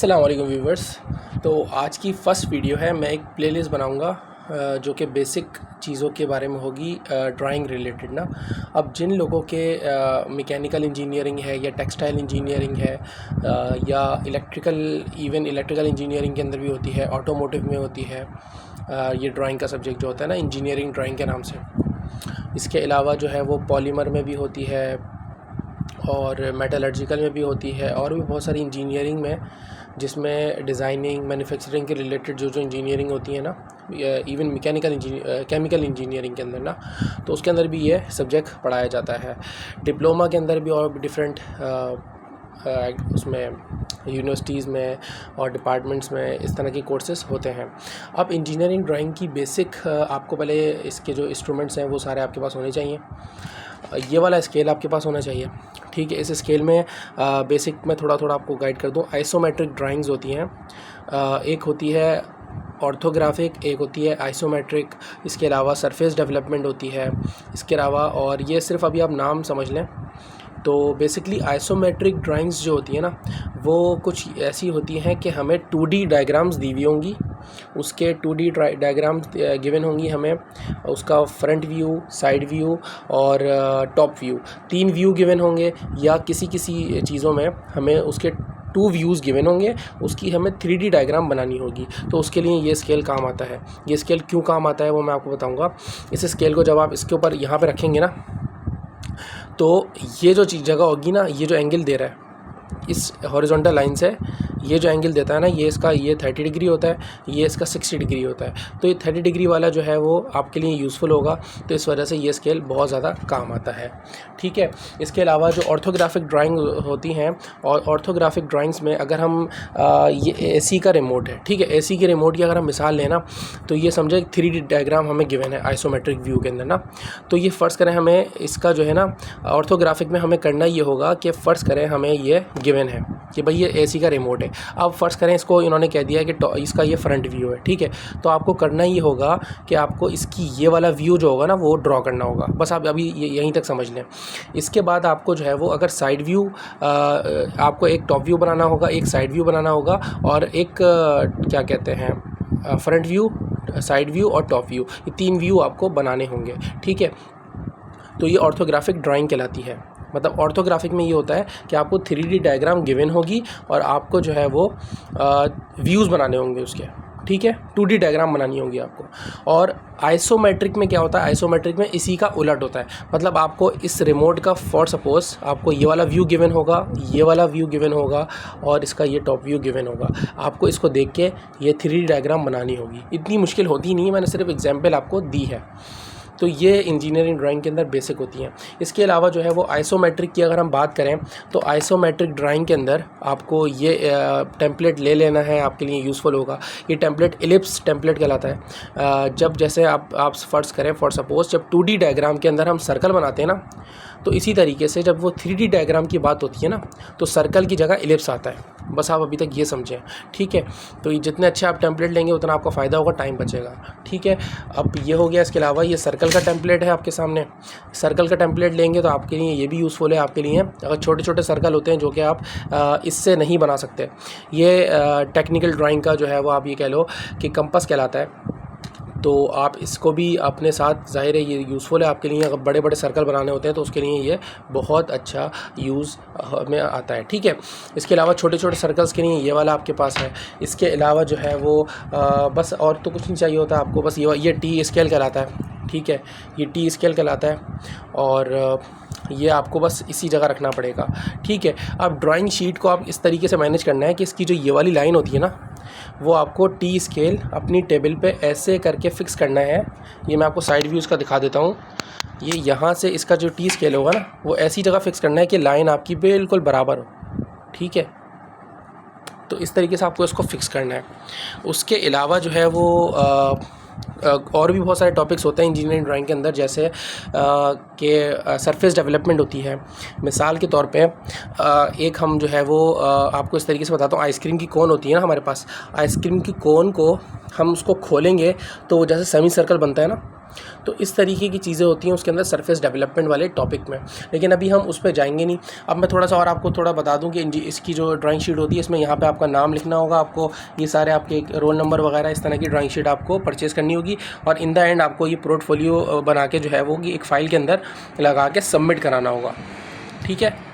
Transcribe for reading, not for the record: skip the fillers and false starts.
अस्सलाम वालेकुम व्यूवर्स। तो आज की फ़र्स्ट वीडियो है, मैं एक प्लेलिस्ट बनाऊंगा जो कि बेसिक चीज़ों के बारे में होगी ड्राइंग रिलेटेड ना। अब जिन लोगों के मैकेनिकल इंजीनियरिंग है या टेक्सटाइल इंजीनियरिंग है या इलेक्ट्रिकल इंजीनियरिंग के अंदर भी होती है, ऑटोमोटिव में होती है, ये ड्राइंग का सब्जेक्ट जो होता है ना, इंजीनियरिंग ड्राइंग के नाम से। इसके अलावा जो है वो पॉलीमर में भी होती है और मेटलर्जिकल में भी होती है, और भी बहुत सारी इंजीनियरिंग में जिसमें डिज़ाइनिंग मैन्युफैक्चरिंग के रिलेटेड जो इंजीनियरिंग होती है ना, इवन केमिकल इंजीनियरिंग के अंदर ना, तो उसके अंदर भी ये सब्जेक्ट पढ़ाया जाता है। डिप्लोमा के अंदर भी और भी डिफरेंट उसमें यूनिवर्सिटीज़ में और डिपार्टमेंट्स में इस तरह के कोर्सेज़ होते हैं। अब इंजीनियरिंग ड्राइंग की बेसिक आपको पहले इसके जो इंस्ट्रूमेंट्स हैं वो सारे आपके पास होने चाहिए। ये वाला स्केल आपके पास होना चाहिए, ठीक है। इस स्केल में बेसिक में थोड़ा थोड़ा आपको गाइड कर दूँ। आइसोमेट्रिक ड्राइंग्स होती हैं, एक होती है ऑर्थोग्राफिक, एक होती है आइसोमेट्रिक। इसके अलावा सरफेस डेवलपमेंट होती है इसके अलावा, और ये सिर्फ अभी आप नाम समझ लें। तो बेसिकली आइसोमेट्रिक ड्राइंग्स जो होती है ना, वो कुछ ऐसी होती हैं कि हमें 2D डायग्राम्स दी हुई होंगी, उसके 2D डायग्राम्स गिवन होंगी हमें, उसका फ्रंट व्यू, साइड व्यू और टॉप व्यू, 3 व्यू गिवन होंगे, या किसी किसी चीज़ों में हमें उसके 2 व्यूज़ गिवन होंगे, उसकी हमें 3D डायग्राम बनानी होगी। तो उसके लिए ये स्केल काम आता है। ये स्केल क्यों काम आता है वो मैं आपको बताऊँगा। इस स्केल को जब आप इसके ऊपर यहाँ पर रखेंगे ना, तो ये जो चीज़ जगह होगी ना, ये जो एंगल दे रहा है इस हॉरिजॉन्टल लाइन से, ये जो एंगल देता है ना, ये 30 डिग्री होता है, ये इसका 60 डिग्री होता है। तो ये 30 डिग्री वाला जो है वो आपके लिए यूज़फुल होगा, तो इस वजह से ये स्केल बहुत ज़्यादा काम आता है, ठीक है। इसके अलावा जो ऑर्थोग्राफिक ड्राइंग होती हैं, और ऑर्थोग्राफिक ड्राइंग्स में अगर हम ये AC का रिमोट है, ठीक है, AC के रिमोट की अगर हम मिसाल लें ना, तो ये समझे 3D डायग्राम हमें गिवन है आइसोमेट्रिक व्यू के अंदर ना। तो ये फ़र्ज़ करें हमें इसका जो है ना ऑर्थोग्राफिक में हमें करना ये होगा कि फ़र्ज़ करें हमें ये गिवन है कि भाई ये AC का रिमोट है। अब फ़र्ज़ करें इसको इन्होंने कह दिया है कि इसका ये फ्रंट व्यू है, ठीक है। तो आपको करना ये होगा कि आपको इसकी ये वाला व्यू जो होगा ना वो ड्रॉ करना होगा। बस आप अभी यहीं तक समझ लें। इसके बाद आपको जो है वो अगर साइड व्यू, आपको एक टॉप व्यू बनाना होगा, एक साइड व्यू बनाना होगा, और एक क्या कहते हैं फ्रंट व्यू, साइड व्यू और टॉप व्यू, ये 3 व्यू आपको बनाने होंगे, ठीक है। तो ये ऑर्थोग्राफिक ड्राइंग कहलाती है। मतलब ऑर्थोग्राफिक में ये होता है कि आपको 3D डायग्राम गिवन होगी और आपको जो है वो व्यूज़ बनाने होंगे उसके, ठीक है, 2D डायग्राम बनानी होगी आपको। और आइसोमेट्रिक में क्या होता है, आइसोमेट्रिक में इसी का उलट होता है। मतलब आपको इस रिमोट का फॉर सपोज़ आपको ये वाला व्यू गिवन होगा, ये वाला व्यू गिवन होगा, और इसका ये टॉप व्यू गिवन होगा। आपको इसको देख के ये 3D डायग्राम बनानी होगी। इतनी मुश्किल होती नहीं है, मैंने सिर्फ एग्जाम्पल आपको दी है। तो ये इंजीनियरिंग ड्राइंग के अंदर बेसिक होती हैं। इसके अलावा जो है वो आइसोमेट्रिक की अगर हम बात करें, तो आइसोमेट्रिक ड्राइंग के अंदर आपको ये टेम्पलेट ले लेना है, आपके लिए यूज़फुल होगा। ये टेम्पलेट एलिप्स टेम्पलेट कहलाता है। जब जैसे आप फ़र्ज़ करें फॉर सपोज़ जब 2D डायग्राम के अंदर हम सर्कल बनाते हैं ना, तो इसी तरीके से जब वो 3D डायग्राम की बात होती है ना, तो सर्कल की जगह एलिप्स आता है। बस आप अभी तक ये समझें, ठीक है। तो ये जितने अच्छे आप टेम्पलेट लेंगे उतना आपका फ़ायदा होगा, टाइम बचेगा, ठीक है। अब ये हो गया। इसके अलावा ये सर्कल का टेम्पलेट है आपके सामने। सर्कल का टेम्पलेट लेंगे तो आपके लिए ये भी यूज़फुल है। आपके लिए अगर छोटे छोटे सर्कल होते हैं जो कि आप इससे नहीं बना सकते, ये टेक्निकल ड्राइंग का जो है वो आप ये कह लो कि कंपास कहलाता है। तो आप इसको भी अपने साथ, ज़ाहिर है ये यूज़फुल है आपके लिए। अगर बड़े बड़े सर्कल बनाने होते हैं तो उसके लिए ये बहुत अच्छा यूज़ में आता है, ठीक है। इसके अलावा छोटे छोटे सर्कल्स के लिए ये वाला आपके पास है। इसके अलावा जो है वो बस और तो कुछ नहीं चाहिए होता आपको, बस ये T स्केल कहलाता है, ठीक है। ये T स्केल कहलाता है, और ये आपको बस इसी जगह रखना पड़ेगा, ठीक है। अब ड्राइंग शीट को आप इस तरीके से मैनेज करना है कि इसकी जो ये वाली लाइन होती है ना, वो आपको T स्केल अपनी टेबल पे ऐसे करके फ़िक्स करना है। ये मैं आपको साइड व्यूज़ का दिखा देता हूँ। ये यहाँ से इसका जो T स्केल होगा ना, वो ऐसी जगह फ़िक्स करना है कि लाइन आपकी बिल्कुल बराबर हो, ठीक है। तो इस तरीके से आपको इसको फ़िक्स करना है। उसके अलावा जो है वो और भी बहुत सारे टॉपिक्स होते हैं इंजीनियरिंग ड्राइंग के अंदर, जैसे कि सरफेस डेवलपमेंट होती है। मिसाल के तौर पे एक हम जो है वो आपको इस तरीके से बताता हूँ। आइसक्रीम की कोन होती है ना हमारे पास, आइसक्रीम की कोन को हम उसको खोलेंगे तो वो जैसे सेमी सर्कल बनता है ना, तो इस तरीके की चीज़ें होती हैं उसके अंदर सरफेस डेवलपमेंट वाले टॉपिक में, लेकिन अभी हम उस पर जाएंगे नहीं। अब मैं थोड़ा सा और आपको थोड़ा बता दूं कि इसकी जो ड्राइंग शीट होती है इसमें यहाँ पे आपका नाम लिखना होगा, आपको ये सारे आपके रोल नंबर वगैरह इस तरह की ड्राइंग शीट आपको परचेज़ करनी होगी, और इन द एंड आपको ये पोर्टफोलियो बना के जो है वो एक फ़ाइल के अंदर लगा के सबमिट कराना होगा। ठीक है।